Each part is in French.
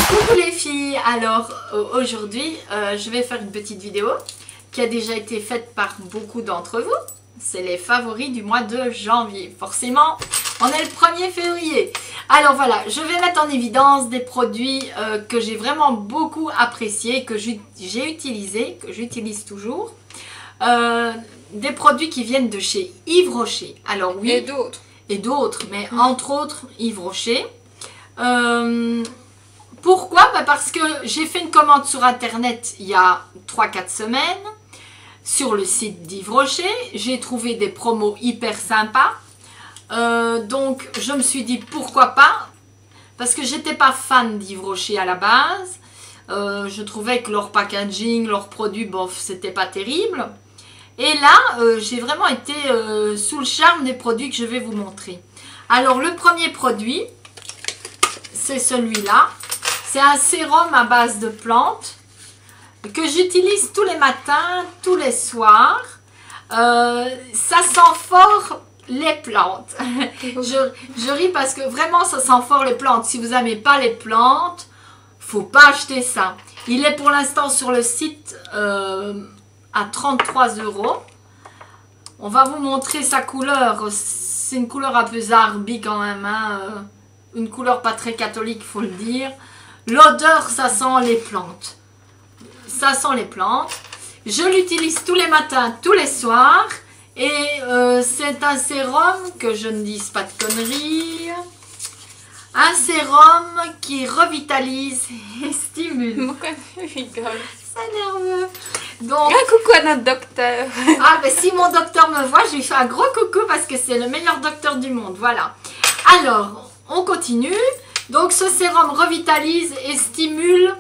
Coucou les filles, alors aujourd'hui je vais faire une petite vidéo qui a déjà été faite par beaucoup d'entre vous. C'est les favoris du mois de janvier. Forcément, on est le 1er février. Alors voilà, je vais mettre en évidence des produits que j'ai vraiment beaucoup appréciés, que j'ai utilisés, que j'utilise toujours. Des produits qui viennent de chez Yves Rocher. Alors oui. Et d'autres. Et d'autres, mais entre autres Yves Rocher. Pourquoi? Parce que j'ai fait une commande sur internet il y a 3-4 semaines sur le site d'Yves Rocher. J'ai trouvé des promos hyper sympas. Donc je me suis dit pourquoi pas, parce que j'étais pas fan d'Yves Rocher à la base. Je trouvais que leur packaging, leurs produits, bof, c'était pas terrible. Et là, j'ai vraiment été sous le charme des produits que je vais vous montrer. Alors le premier produit, c'est celui-là. C'est un sérum à base de plantes que j'utilise tous les matins, tous les soirs. Ça sent fort les plantes. je ris parce que vraiment ça sent fort les plantes. Si vous n'aimez pas les plantes, faut pas acheter ça. Il est pour l'instant sur le site à 33 €. On va vous montrer sa couleur. C'est une couleur un peu zarbi quand même. Hein. Une couleur pas très catholique, faut le dire. L'odeur, ça sent les plantes. Ça sent les plantes. Je l'utilise tous les matins, tous les soirs. Et c'est un sérum, que je ne dise pas de conneries, un sérum qui revitalise et stimule. Pourquoi tu rigoles? C'est nerveux. Donc, un coucou à notre docteur. Ah ben si mon docteur me voit, je lui fais un gros coucou parce que c'est le meilleur docteur du monde. Voilà. Alors, on continue. Donc ce sérum revitalise et stimule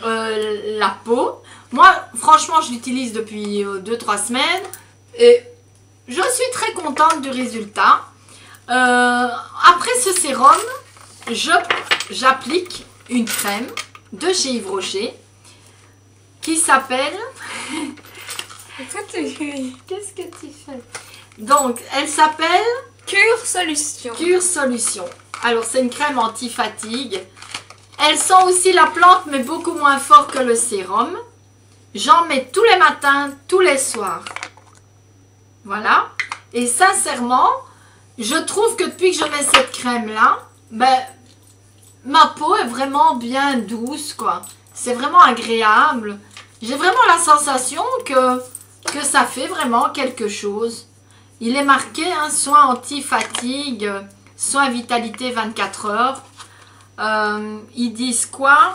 la peau. Moi, franchement, je l'utilise depuis 2-3 semaines. Et je suis très contente du résultat. Après ce sérum, j'applique une crème de chez Yves Rocher qui s'appelle... Qu'est-ce que tu fais? Donc, elle s'appelle... Cure Solution. Cure Solution. Alors, c'est une crème anti-fatigue. Elle sent aussi la plante, mais beaucoup moins fort que le sérum. J'en mets tous les matins, tous les soirs. Voilà. Et sincèrement, je trouve que depuis que je mets cette crème-là, ben, ma peau est vraiment bien douce, quoi. C'est vraiment agréable. J'ai vraiment la sensation que ça fait vraiment quelque chose. Il est marqué, hein, soin anti-fatigue, soin vitalité 24 heures. Ils disent quoi?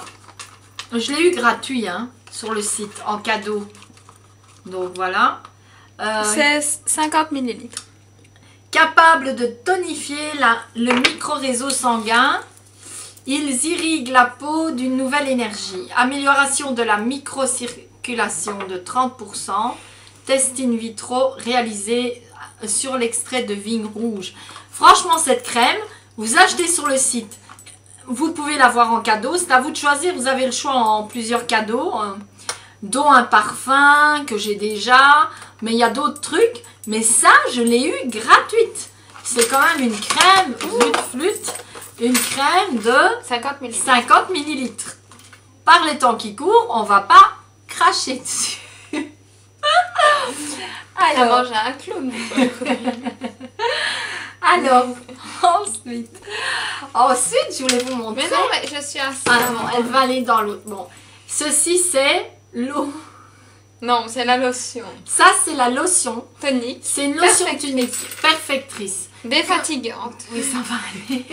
Je l'ai eu gratuit, hein, sur le site, en cadeau. Donc voilà. C'est 50 ml. Capable de tonifier le micro-réseau sanguin. Ils irriguent la peau d'une nouvelle énergie. Amélioration de la microcirculation de 30%. Test in vitro réalisé sur l'extrait de vigne rouge. Franchement, cette crème, vous achetez sur le site. Vous pouvez l'avoir en cadeau. C'est à vous de choisir. Vous avez le choix en plusieurs cadeaux. Dont un parfum que j'ai déjà. Mais il y a d'autres trucs. Mais ça, je l'ai eu gratuite. C'est quand même une crème, flûte. Une crème de 50 ml. 50 ml. Par les temps qui courent, on va pas cracher dessus. Elle a mangé un clown. Alors, ensuite, je voulais vous montrer. Mais non, mais je suis assez... Ah non, elle va aller dans l'autre. Bon, ceci c'est l'eau. Non, c'est la lotion. Ça, c'est la lotion. Tonique. C'est une lotion tonique perfectrice. Défatigante. Oui, ça va aller.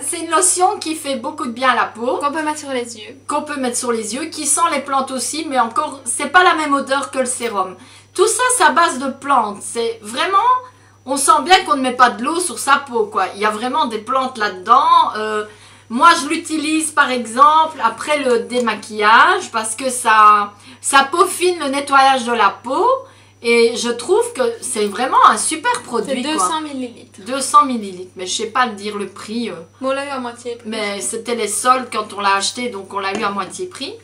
C'est une lotion qui fait beaucoup de bien à la peau. Qu'on peut mettre sur les yeux. Qu'on peut mettre sur les yeux, qui sent les plantes aussi, mais encore, c'est pas la même odeur que le sérum. Tout ça, c'est à base de plantes. C'est vraiment, on sent bien qu'on ne met pas de l'eau sur sa peau, quoi. Il y a vraiment des plantes là-dedans. Moi, je l'utilise, par exemple, après le démaquillage, parce que ça peaufine le nettoyage de la peau. Et je trouve que c'est vraiment un super produit. C'est 200 ml. 200 ml. Mais je sais pas le dire le prix. Bon, on l'a eu à moitié prix. Mais c'était les soldes quand on l'a acheté, donc on l'a eu à moitié prix.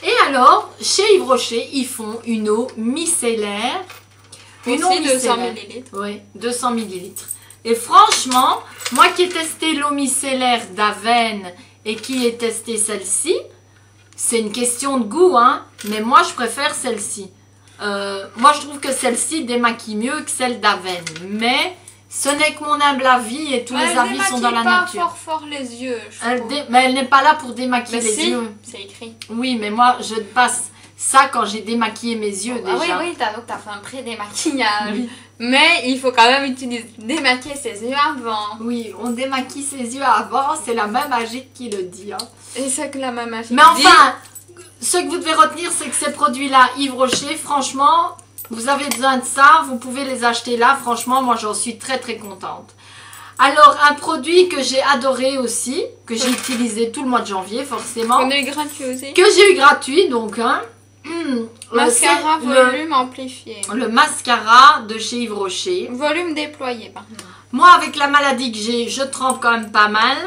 Et alors, chez Yves Rocher, ils font une eau micellaire. Une eau 200 ml. Oui, 200 ml. Et franchement, moi qui ai testé l'eau micellaire d'Aven et qui ai testé celle-ci, c'est une question de goût, hein, mais moi je préfère celle-ci. Moi je trouve que celle-ci démaquille mieux que celle d'Aven, mais ce n'est que mon humble avis et tous les avis sont dans la nature. Elle démaquille pas fort les yeux, mais elle n'est pas là pour démaquiller les yeux. C'est écrit. Oui, mais moi je passe ça quand j'ai démaquillé mes yeux déjà. Ah oui, donc t'as fait un pré-démaquillage. Oui. Mais il faut quand même démaquiller ses yeux avant. Oui, on démaquille ses yeux avant, c'est la même Agite qui le dit. Hein. Et c'est que la même Agite mais enfin, ce que vous devez retenir, c'est que ces produits-là, Yves Rocher, franchement, vous avez besoin de ça, vous pouvez les acheter là. Franchement, moi j'en suis très très contente. Alors, un produit que j'ai adoré aussi, que j'ai utilisé tout le mois de janvier forcément. On a eu gratuit aussi. Que j'ai eu gratuit, donc hein. Mascara volume amplifié. Le mascara de chez Yves Rocher. Volume déployé, par contre. Moi, avec la maladie que j'ai, je trempe quand même pas mal.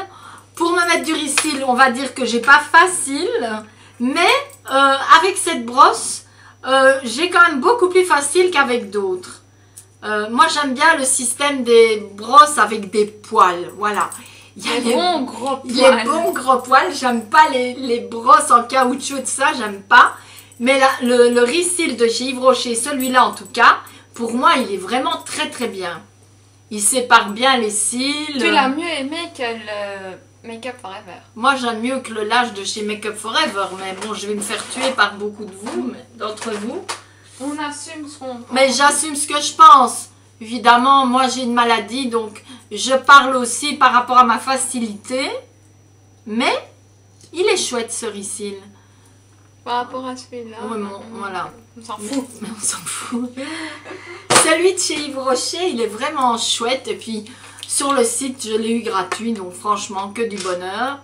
Pour me mettre du Ricyl, on va dire que j'ai pas facile. Mais avec cette brosse, j'ai quand même beaucoup plus facile qu'avec d'autres. Moi, j'aime bien le système des brosses avec des poils. Voilà. Il y a les bons gros poils. Les bons gros poils. J'aime pas les brosses en caoutchouc, de ça, j'aime pas. Mais là, le Ricyl de chez Yves Rocher, celui-là en tout cas, pour moi, il est vraiment très très bien. Il sépare bien les cils. Tu l'as mieux aimé que le Make Up Forever. Moi, j'aime mieux que le Lash de chez Make Up Forever. Mais bon, je vais me faire tuer par beaucoup de vous, d'entre vous. On assume ce qu'on pense. Mais j'assume ce que je pense. Évidemment, moi, j'ai une maladie, donc je parle aussi par rapport à ma facilité. Mais il est chouette, ce Ricyl. Par rapport à celui-là. Oui, voilà. On s'en fout. Mais on s'en fout. Celui de chez Yves Rocher, il est vraiment chouette. Et puis, sur le site, je l'ai eu gratuit. Donc, franchement, que du bonheur.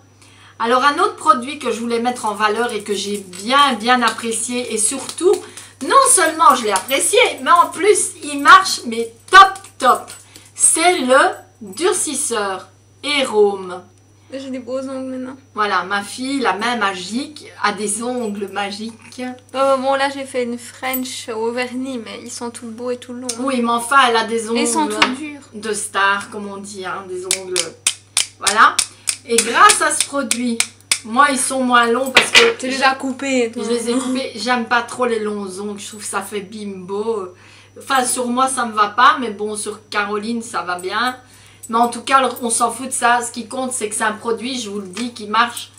Alors, un autre produit que je voulais mettre en valeur et que j'ai bien apprécié. Et surtout, non seulement je l'ai apprécié, mais en plus, il marche, mais top. C'est le durcisseur Hérôme. J'ai des beaux ongles maintenant. Voilà, ma fille, la même magique, a des ongles magiques. Oh, bon, là, j'ai fait une French au vernis, mais ils sont tout beaux et tout longs. Oui, mais enfin, elle a des ongles ils sont tout durs. De star, comme on dit, hein, des ongles. Voilà. Et grâce à ce produit, moi, ils sont moins longs parce que... Tu les as coupés. Je les ai coupés. J'aime pas trop les longs ongles. Je trouve que ça fait bimbo. Enfin, sur moi, ça me va pas, mais bon, sur Caroline, ça va bien. Mais en tout cas, on s'en fout de ça. Ce qui compte, c'est que c'est un produit, je vous le dis, qui marche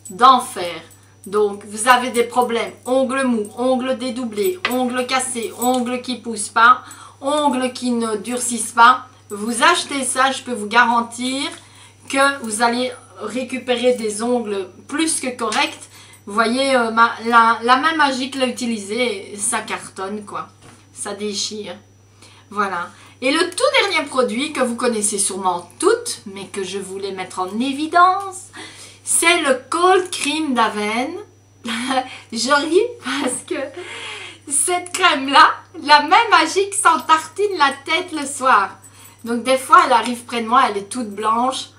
d'enfer. Donc, vous avez des problèmes. Ongles mous, ongles dédoublés, ongles cassés, ongles qui ne poussent pas, ongles qui ne durcissent pas. Vous achetez ça, je peux vous garantir que vous allez récupérer des ongles plus que corrects. Vous voyez, la même magie que l'a utilisée, ça cartonne, quoi. Ça déchire. Voilà. Et le tout dernier produit que vous connaissez sûrement toutes, mais que je voulais mettre en évidence, c'est le Cold Cream d'Aven. Je ris parce que cette crème-là, la même magique s'en tartine la tête le soir. Donc des fois, elle arrive près de moi, elle est toute blanche.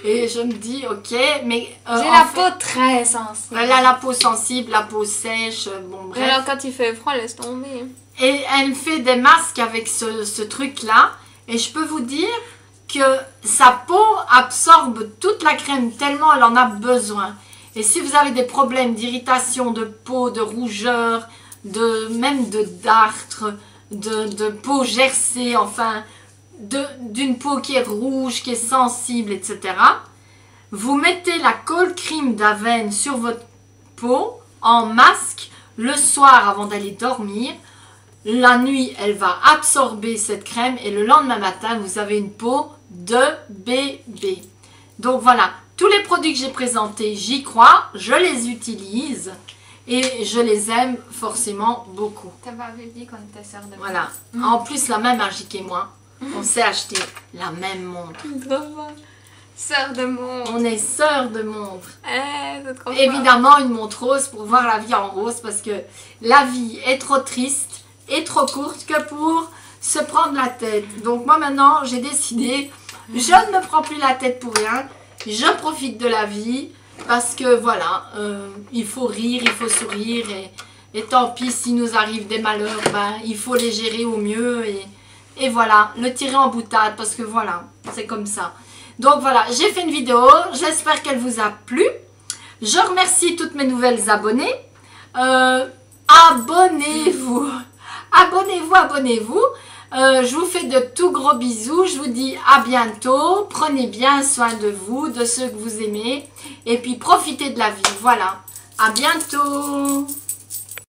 Et je me dis, ok, mais... j'ai la peau très sensible. Elle a la peau sensible, la peau sèche, bon bref. Alors quand il fait froid, laisse tomber. Et elle fait des masques avec ce truc-là. Et je peux vous dire que sa peau absorbe toute la crème tellement elle en a besoin. Et si vous avez des problèmes d'irritation de peau, de rougeur, même de dartre, de peau gercée, enfin, d'une peau qui est rouge, qui est sensible, etc. Vous mettez la Cold Cream d'Aven sur votre peau en masque le soir avant d'aller dormir. La nuit, elle va absorber cette crème et le lendemain matin, vous avez une peau de bébé. Donc voilà, tous les produits que j'ai présentés, j'y crois, je les utilise et je les aime forcément beaucoup. T'avais dit qu'on était sœurs de Voilà. En plus, la même Magique et moi, on s'est acheté la même montre. Sœurs de montre. On est sœurs de montre. C'est trop Évidemment, une montre rose pour voir la vie en rose parce que la vie est trop triste et trop courte que pour se prendre la tête. Donc moi maintenant, j'ai décidé, je ne me prends plus la tête pour rien. Je profite de la vie parce que voilà, il faut rire, il faut sourire et tant pis s'il nous arrive des malheurs, ben, il faut les gérer au mieux et Et voilà, le tirer en boutade parce que voilà, c'est comme ça. Donc voilà, j'ai fait une vidéo, j'espère qu'elle vous a plu. Je remercie toutes mes nouvelles abonnées. Abonnez-vous, abonnez-vous, abonnez-vous. Je vous fais de tout gros bisous. Je vous dis à bientôt. Prenez bien soin de vous, de ceux que vous aimez. Et puis profitez de la vie. Voilà. À bientôt.